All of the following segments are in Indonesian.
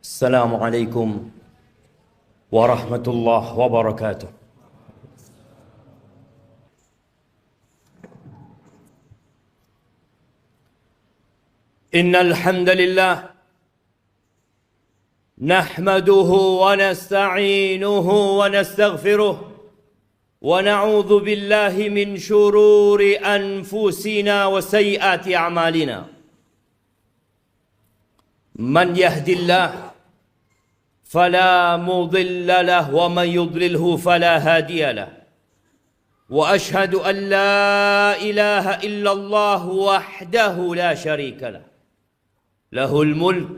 السلام عليكم ورحمة الله وبركاته. إن الحمد لله نحمده ونستعينه ونستغفره ونعوذ بالله من شرور أنفسنا وسيئات أعمالنا. من يهد الله فلا مضل له ومن يضلله فلا هادي له، وأشهد أن لا إله إلا الله وحده لا شريك له، له الملك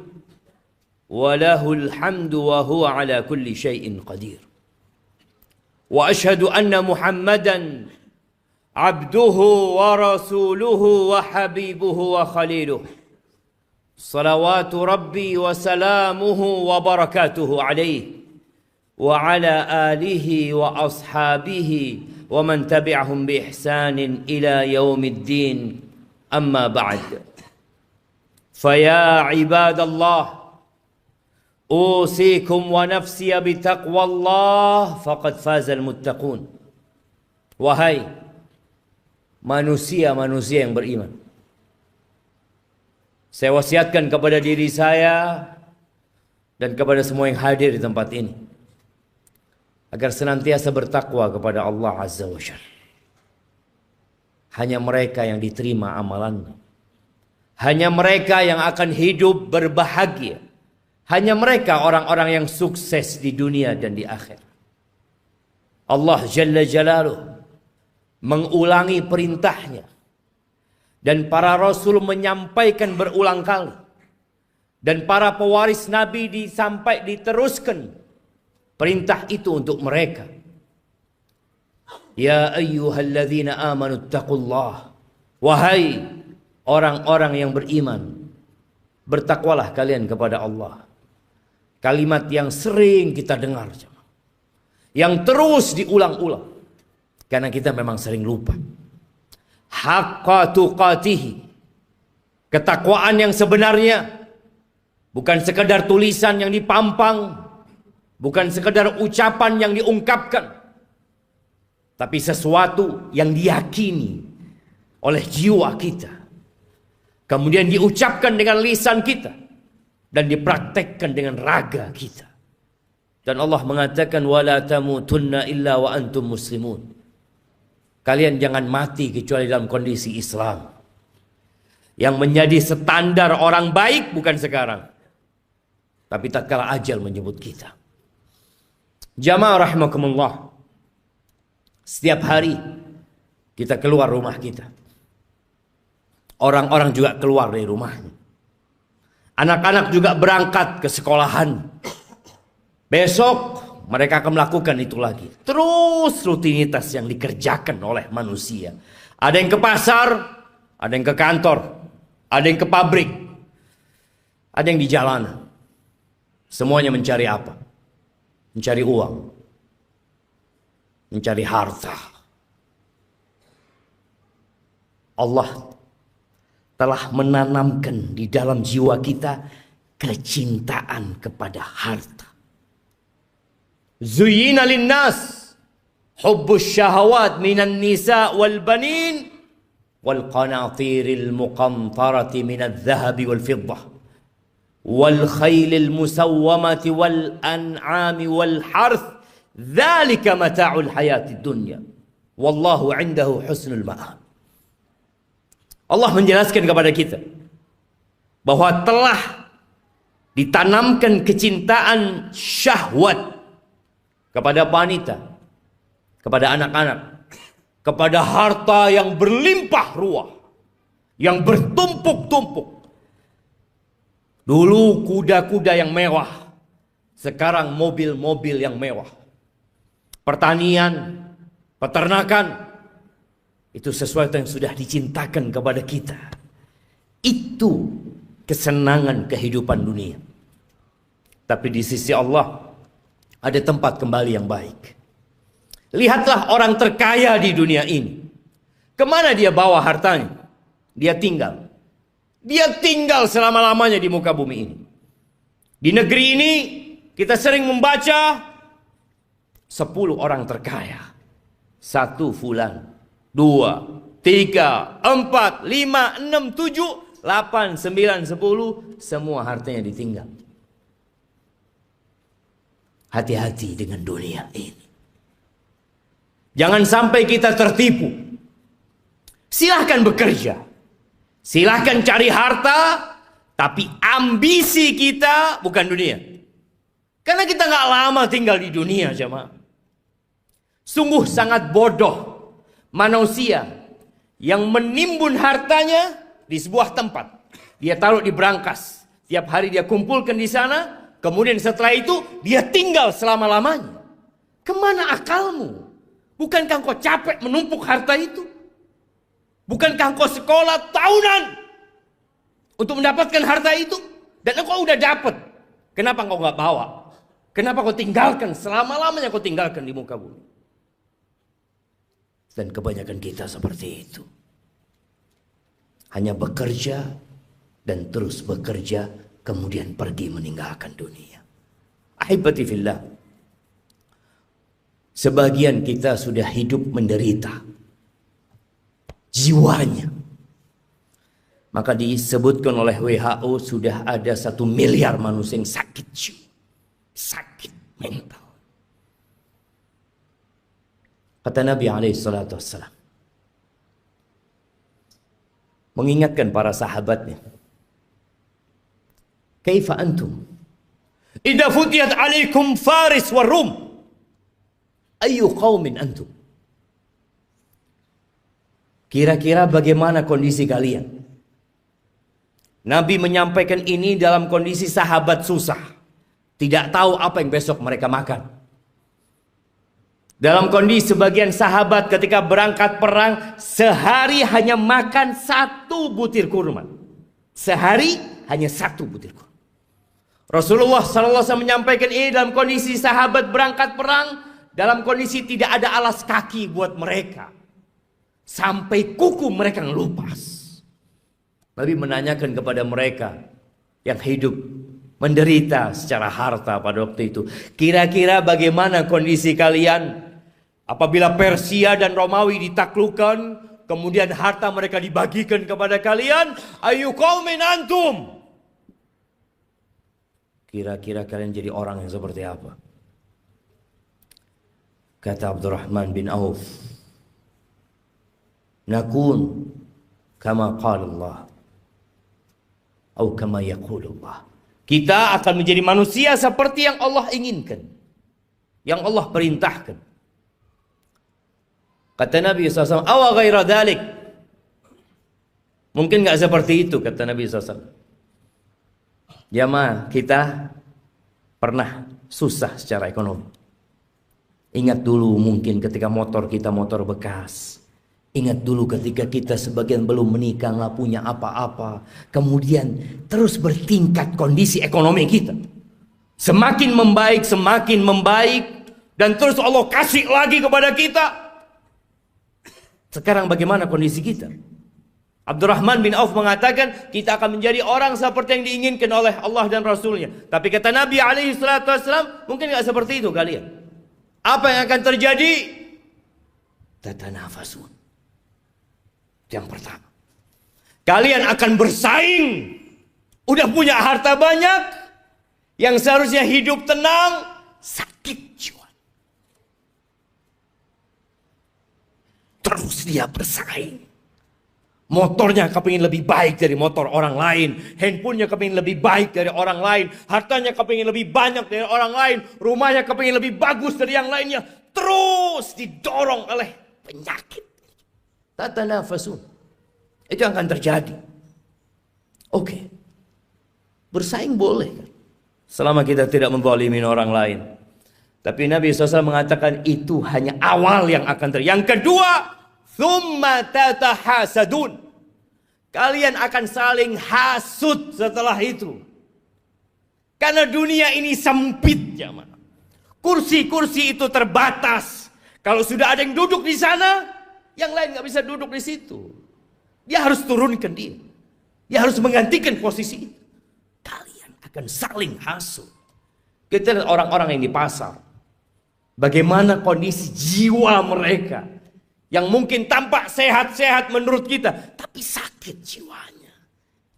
وله الحمد وهو على كل شيء قدير. وأشهد أن محمدا عبده ورسوله وحبيبه وخليله، صلوات ربي وسلامه وبركاته عليه وعلى آله وأصحابه ومن تبعهم بإحسان إلى يوم الدين. أما بعد، فيا عباد الله، أوصيكم ونفسي بتقوى الله فقد فاز المتقون. Wahai manusia-manusia yang beriman, saya wasiatkan kepada diri saya dan kepada semua yang hadir di tempat ini agar senantiasa bertakwa kepada Allah Azza wa Jalla. Hanya mereka yang diterima amalannya, hanya mereka yang akan hidup berbahagia, hanya mereka orang-orang yang sukses di dunia dan di akhirat. Allah Jalla Jalaluh mengulangi perintahnya, dan para rasul menyampaikan berulang kali, dan para pewaris Nabi diteruskan perintah itu untuk mereka. Ya ayyuhalladzina amanu taqullah, wahai orang-orang yang beriman, bertakwalah kalian kepada Allah. Kalimat yang sering kita dengar, yang terus diulang-ulang, karena kita memang sering lupa. Haqqa tuqatihi, ketakwaan yang sebenarnya bukan sekedar tulisan yang dipampang, bukan sekedar ucapan yang diungkapkan, tapi sesuatu yang diyakini oleh jiwa kita, kemudian diucapkan dengan lisan kita, dan dipraktekkan dengan raga kita. Dan Allah mengatakan wala tamutunna illa wa antum muslimun. Kalian jangan mati kecuali dalam kondisi Islam. Yang menjadi standar orang baik bukan sekarang, tapi tatkala ajal menyebut kita. Jamaah rahimakumullah, setiap hari kita keluar rumah kita, orang-orang juga keluar dari rumahnya. Anak-anak juga berangkat ke sekolahan. Besok mereka akan melakukan itu lagi. Terus rutinitas yang dikerjakan oleh manusia. Ada yang ke pasar, ada yang ke kantor, ada yang ke pabrik, ada yang di jalanan. Semuanya mencari apa? Mencari uang, mencari harta. Allah telah menanamkan di dalam jiwa kita kecintaan kepada harta. Zuyyina linnas hubbus syahawat minan nisa wal banin wal qanatiril muqantarati minadh dhahabi wal fiddah wal khaylil musawwamati wal an'ami wal harth dzalika mata'ul hayatid dunya wallahu 'indahu husnul ma'ab. Allah menjelaskan kepada kita bahwa telah ditanamkan kecintaan syahwat kepada wanita, kepada anak-anak, kepada harta yang berlimpah ruah, yang bertumpuk-tumpuk. Dulu kuda-kuda yang mewah, sekarang mobil-mobil yang mewah. Pertanian, peternakan, itu sesuatu yang sudah dicintakan kepada kita. Itu kesenangan kehidupan dunia. Tapi di sisi Allah ada tempat kembali yang baik. Lihatlah orang terkaya di dunia ini. Kemana dia bawa hartanya? Dia tinggal. Dia tinggal selama-lamanya di muka bumi ini. Di negeri ini kita sering membaca 10 orang terkaya. 1 fulan, 2, 3, 4, 5, 6, 7, 8, 9, 10. Semua hartanya ditinggal. Hati-hati dengan dunia ini. Jangan sampai kita tertipu. Silahkan bekerja. Silahkan cari harta. Tapi ambisi kita bukan dunia. Karena kita gak lama tinggal di dunia, jemaah. Sungguh sangat bodoh manusia yang menimbun hartanya di sebuah tempat. Dia taruh di brankas. Tiap hari dia kumpulkan di sana. Kemudian setelah itu dia tinggal selama-lamanya. Kemana akalmu? Bukankah kau capek menumpuk harta itu? Bukankah kau sekolah tahunan untuk mendapatkan harta itu? Dan engkau udah dapat. Kenapa kau nggak bawa? Kenapa kau tinggalkan? Selama-lamanya kau tinggalkan di muka bumi. Dan kebanyakan kita seperti itu. Hanya bekerja dan terus bekerja, kemudian pergi meninggalkan dunia. Ahibati fillah. Sebagian kita sudah hidup menderita. Jiwanya. Maka disebutkan oleh WHO sudah ada 1 miliar manusia yang sakit jiwa. Sakit mental. Kata Nabi SAW. Mengingatkan para sahabatnya. Kaifa antum? Idza futiyat alaikum Faris wa Rum. Ayu qaumin antum? Kira-kira bagaimana kondisi kalian? Nabi menyampaikan ini dalam kondisi sahabat susah. Tidak tahu apa yang besok mereka makan. Dalam kondisi sebagian sahabat ketika berangkat perang, sehari hanya makan 1 butir kurma. Sehari hanya 1 butir kurma. Rasulullah SAW menyampaikan ini dalam kondisi sahabat berangkat perang, dalam kondisi tidak ada alas kaki buat mereka. Sampai kuku mereka ngelupas. Nabi menanyakan kepada mereka yang hidup menderita secara harta pada waktu itu. Kira-kira bagaimana kondisi kalian apabila Persia dan Romawi ditaklukkan, kemudian harta mereka dibagikan kepada kalian? Ayu qaumin antum? Kira-kira kalian jadi orang yang seperti apa? Kata Abdurrahman bin Auf, nakun kama qala Allah atau kama yaqulullah. Kita akan menjadi manusia seperti yang Allah inginkan, yang Allah perintahkan. Kata Nabi SAW, awa ghaira dhalik. Mungkin gak seperti itu, kata Nabi SAW. Jamaah, kita pernah susah secara ekonomi. Ingat dulu mungkin ketika motor kita motor bekas. Ingat dulu ketika kita sebagian belum menikah, nggak punya apa-apa. Kemudian terus bertingkat kondisi ekonomi kita. Semakin membaik. Dan terus Allah kasih lagi kepada kita. Sekarang bagaimana kondisi kita? Abdurrahman bin Auf mengatakan kita akan menjadi orang seperti yang diinginkan oleh Allah dan Rasulnya. Tapi kata Nabi SAW, mungkin nggak seperti itu kalian. Apa yang akan terjadi? Tatanafasun. Yang pertama, kalian akan bersaing. Udah punya harta banyak, yang seharusnya hidup tenang, sakit jiwa. Terus dia bersaing. Motornya kepingin lebih baik dari motor orang lain. Handphonenya kepingin lebih baik dari orang lain. Hartanya kepingin lebih banyak dari orang lain. Rumahnya kepingin lebih bagus dari yang lainnya. Terus didorong oleh penyakit. Tatanafasun. Itu yang akan terjadi. Oke. Bersaing boleh kan? Selama kita tidak menzalimi orang lain. Tapi Nabi SAW mengatakan itu hanya awal yang akan terjadi. Yang kedua, thumma tatahasadun. Kalian akan saling hasut setelah itu. Karena dunia ini sempit, jamaah. Kursi-kursi itu terbatas. Kalau sudah ada yang duduk di sana, yang lain nggak bisa duduk di situ. Dia harus turunkan dia. Dia harus menggantikan posisi itu. Kalian akan saling hasut. Kita lihat orang-orang yang di pasar, bagaimana kondisi jiwa mereka yang mungkin tampak sehat-sehat menurut kita, tapi sakit jiwanya.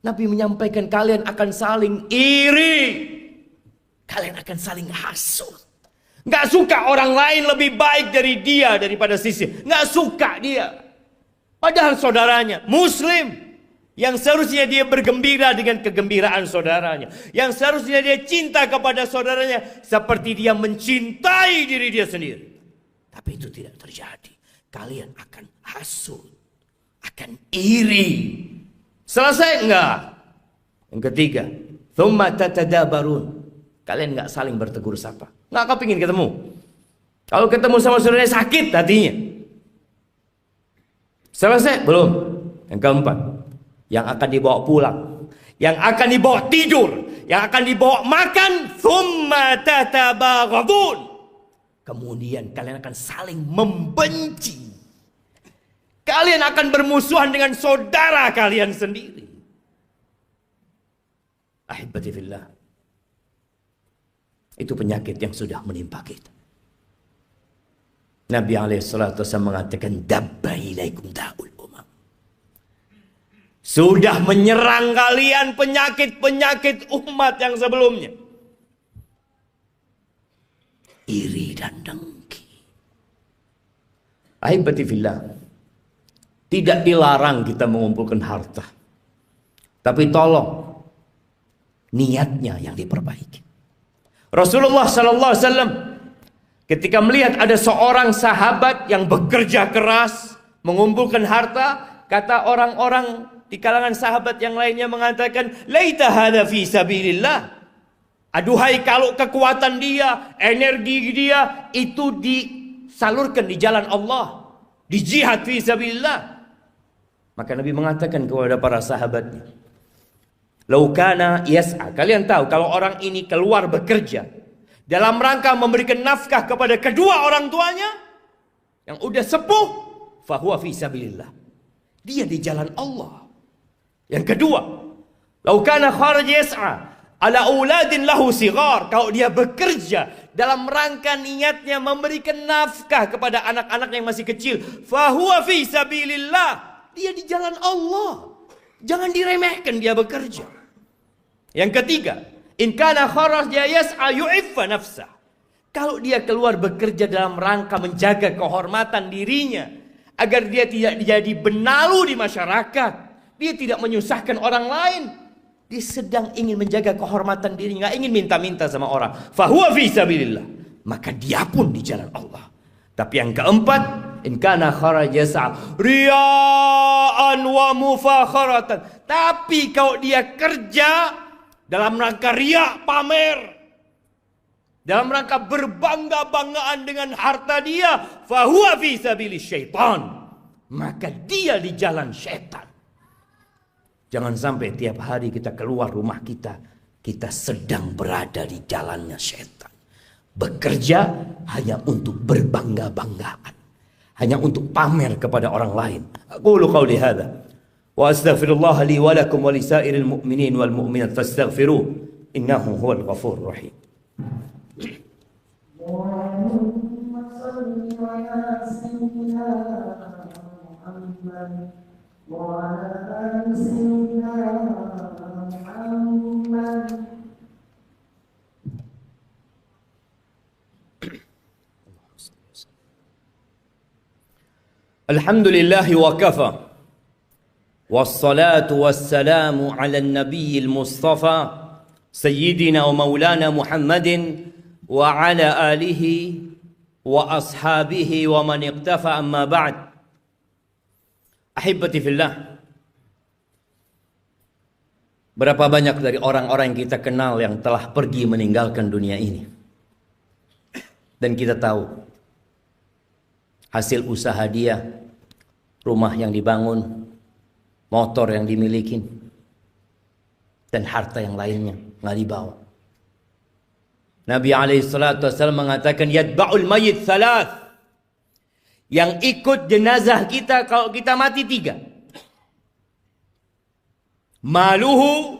Nabi menyampaikan kalian akan saling iri, kalian akan saling hasut. Nggak suka orang lain lebih baik dari dia daripada sisi. Nggak suka dia. Padahal saudaranya Muslim, yang seharusnya dia bergembira dengan kegembiraan saudaranya, yang seharusnya dia cinta kepada saudaranya seperti dia mencintai diri dia sendiri. Tapi itu tidak terjadi. Kalian akan hasut, akan iri. Selesai enggak? Yang ketiga, thumma tatadabarun. Kalian enggak saling bertegur sapa. Enggak kepingin ketemu. Kalau ketemu sama saudaranya sakit hatinya. Selesai? Belum. Yang keempat, yang akan dibawa pulang, yang akan dibawa tidur, yang akan dibawa makan, thumma tatabaghadun. Kemudian kalian akan saling membenci. Kalian akan bermusuhan dengan saudara kalian sendiri. Ahibati fillah. Itu penyakit yang sudah menimpa kita. Nabi alaihissalatu wassalam mengatakan, dabba ilaikum da'ul umam. Sudah menyerang kalian penyakit-penyakit umat yang sebelumnya. Iri dan dengki. Ahibati fillah. Tidak dilarang kita mengumpulkan harta. Tapi tolong niatnya yang diperbaiki. Rasulullah sallallahu alaihi wasallam ketika melihat ada seorang sahabat yang bekerja keras mengumpulkan harta, kata orang-orang di kalangan sahabat yang lainnya mengatakan, laita hadza fi sabilillah. Aduhai kalau kekuatan dia, energi dia itu disalurkan di jalan Allah, di jihad fi sabilillah. Maka Nabi mengatakan kepada para sahabatnya, laukana yas'a. Kalian tahu kalau orang ini keluar bekerja dalam rangka memberikan nafkah kepada kedua orang tuanya yang udah sepuh, fahuwa fi sabilillah. Dia di jalan Allah. Yang kedua, laukana kharaj yas'a ala auladin lahu sigar. Kalau dia bekerja dalam rangka niatnya memberikan nafkah kepada anak-anak yang masih kecil, fahuwa fi sabilillah. Dia di jalan Allah. Jangan diremehkan dia bekerja. Yang ketiga, in kana kharaja yas'a yu'iffa nafsah. Kalau dia keluar bekerja dalam rangka menjaga kehormatan dirinya, agar dia tidak jadi benalu di masyarakat, dia tidak menyusahkan orang lain, dia sedang ingin menjaga kehormatan dirinya, nggak ingin minta-minta sama orang, fahuwa fi sabilillah, maka dia pun di jalan Allah. Tapi yang keempat, in kana kharaja yas'a riya'an wa mufakharatan. Tapi kalau dia kerja dalam rangka riya, pamer, dalam rangka berbangga-banggaan dengan harta dia, fahuwa fi sabilis syaitan, maka dia di jalan syaitan. Jangan sampai tiap hari kita keluar rumah kita, kita sedang berada di jalannya syaitan. Bekerja hanya untuk berbangga-banggaan, hanya untuk pamer kepada orang lain. Aqulu qawli hadza wa astaghfirullah li wa lakum wa lisairil mu'minin wal mu'minat fastaghfiruh innahu huwal ghafurur rahim. Allahumma shalli ala sayyidina Muhammad wa ala ali sayyidina Muhammad. Alhamdulillah wa kafa. Wassalatu wassalamu ala nabiyil mustafa sayyidina wa maulana Muhammadin wa ala alihi wa ashabihi wa man iqtafa, amma ba'd. Ahibati fillah. Berapa banyak dari orang-orang yang kita kenal yang telah pergi meninggalkan dunia ini. Dan kita tahu hasil usaha dia, rumah yang dibangun, motor yang dimiliki, dan harta yang lainnya nggak dibawa. Nabi alaihissalam mengatakan, yatba'ul mayyit thalath. Yang ikut jenazah kita kalau kita mati 3. Maluhu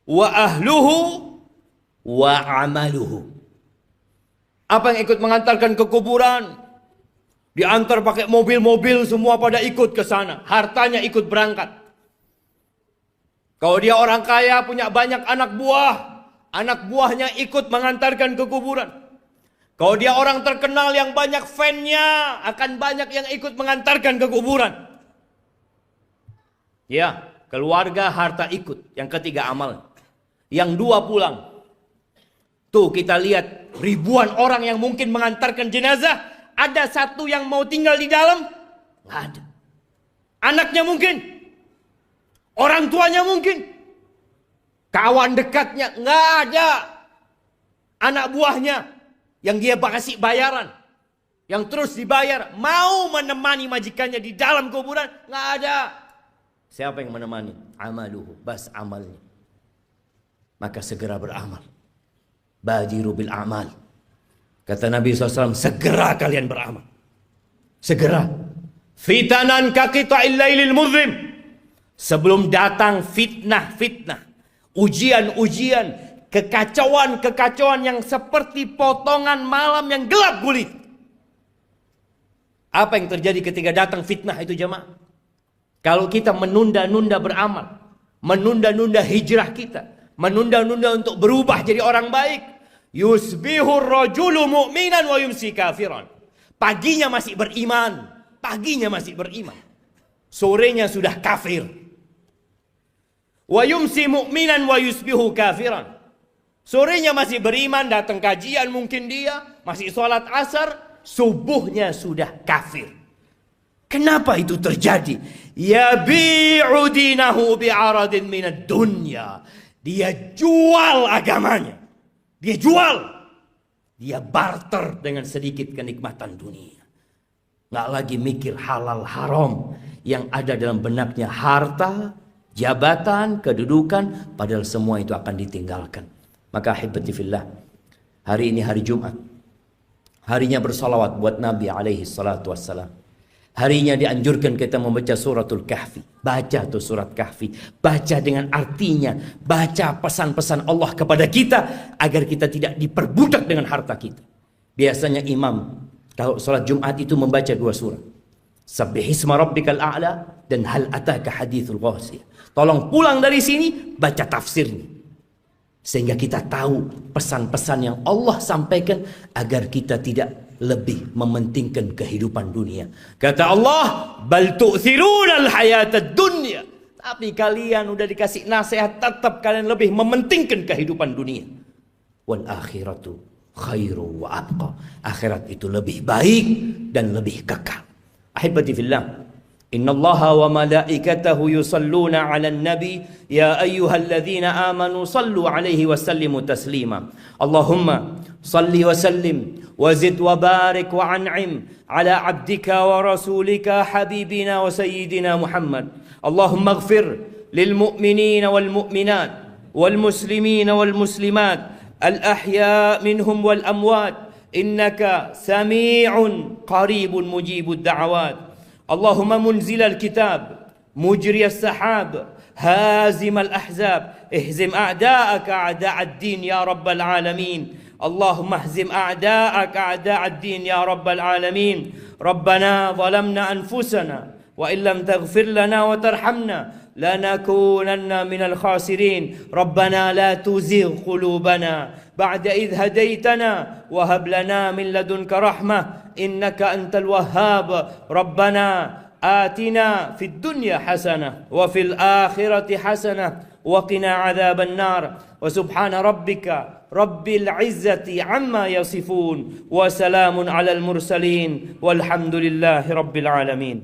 wa ahluhu wa amaluhu. Apa yang ikut mengantarkan ke kuburan? Diantar pakai mobil-mobil, semua pada ikut ke sana. Hartanya ikut berangkat. Kalau dia orang kaya, punya banyak anak buahnya ikut mengantarkan ke kuburan. Kalau dia orang terkenal yang banyak fan-nya, akan banyak yang ikut mengantarkan ke kuburan. Ya, keluarga, harta ikut. Yang ketiga amal. Yang dua pulang. Tuh kita lihat ribuan orang yang mungkin mengantarkan jenazah. Ada satu yang mau tinggal di dalam? Nggak ada. Anaknya mungkin. Orang tuanya mungkin. Kawan dekatnya? Nggak ada. Anak buahnya yang dia kasih bayaran. Yang terus dibayar. Mau menemani majikannya di dalam kuburan? Nggak ada. Siapa yang menemani? Amaluhu. Bas amalnya. Maka segera beramal. Badiru bil amal. Kata Nabi SAW, segera kalian beramal. Segera. Fitanan kaqita'il lailil muzlim. Sebelum datang fitnah-fitnah. Ujian-ujian. Kekacauan-kekacauan yang seperti potongan malam yang gelap gulit. Apa yang terjadi ketika datang fitnah itu jemaah? Kalau kita menunda-nunda beramal. Menunda-nunda hijrah kita. Menunda-nunda untuk berubah jadi orang baik. Yusbihur rajulu mu'minan wa yumsi kafiran. Paginya masih beriman. Paginya masih beriman. Sorenya sudah kafir. Wa yumsi mu'minan wa yusbihu kafiran. Sorenya masih beriman, datang kajian mungkin dia. Masih sholat asar. Subuhnya sudah kafir. Kenapa itu terjadi? Yabi'u dinahu bi'aradin minad dunya. Dia jual agamanya. Dia jual. Dia barter dengan sedikit kenikmatan dunia. Nggak lagi mikir halal haram. Yang ada dalam benaknya harta, jabatan, kedudukan. Padahal semua itu akan ditinggalkan. Maka ahibati fillah. Hari ini hari Jumat. Harinya bersalawat buat Nabi alaihi salatu wassalam. Harinya dianjurkan kita membaca suratul kahfi. Baca tuh surat kahfi. Baca dengan artinya. Baca pesan-pesan Allah kepada kita. Agar kita tidak diperbudak dengan harta kita. Biasanya imam kalau sholat Jumat itu membaca dua surat. Sabbihisma rabbikal a'la. Dan hal ataka hadithul ghasiyah. Tolong pulang dari sini. Baca tafsirnya. Sehingga kita tahu pesan-pesan yang Allah sampaikan. Agar kita tidak lebih mementingkan kehidupan dunia. Kata Allah, bal tu'thiruna al-hayatad dunya. Tapi kalian udah dikasih nasihat, tetap kalian lebih mementingkan kehidupan dunia. Wal akhiratu khairu wa abqa. Akhirat itu lebih baik dan lebih kekal. Ahibati fillah. Inna Allaha wa malaikatahu yusalluna 'alan nabi ya ayyuhalladzina amanu sallu 'alaihi wa sallimu taslima. Allahumma salli wa sallim wa zid wa barik wa an'im ala 'abdika wa rasulika habibina wa sayyidina Muhammad. Allahumma ighfir lil mu'minina wal mu'minat wal muslimina wal muslimat al ahya' minhum wal amwat innaka sami'un qaribun mujibud da'awat. اللهم منزل الكتاب مجري السحاب هازم الأحزاب اهزم أعداءك أعداء الدين يا رب العالمين اللهم اهزم أعداءك أعداء الدين يا رب العالمين ربنا ظلمنا أنفسنا وإن لم تغفر لنا وترحمنا لنكونن من الخاسرين ربنا لا تزغ قلوبنا بعد إذ هديتنا وهب لنا من لدنك رحمة إنك أنت الوهاب ربنا آتنا في الدنيا حسنة وفي الآخرة حسنة وقنا عذاب النار وسبحان ربك رب العزة عما يصفون وسلام على المرسلين والحمد لله رب العالمين.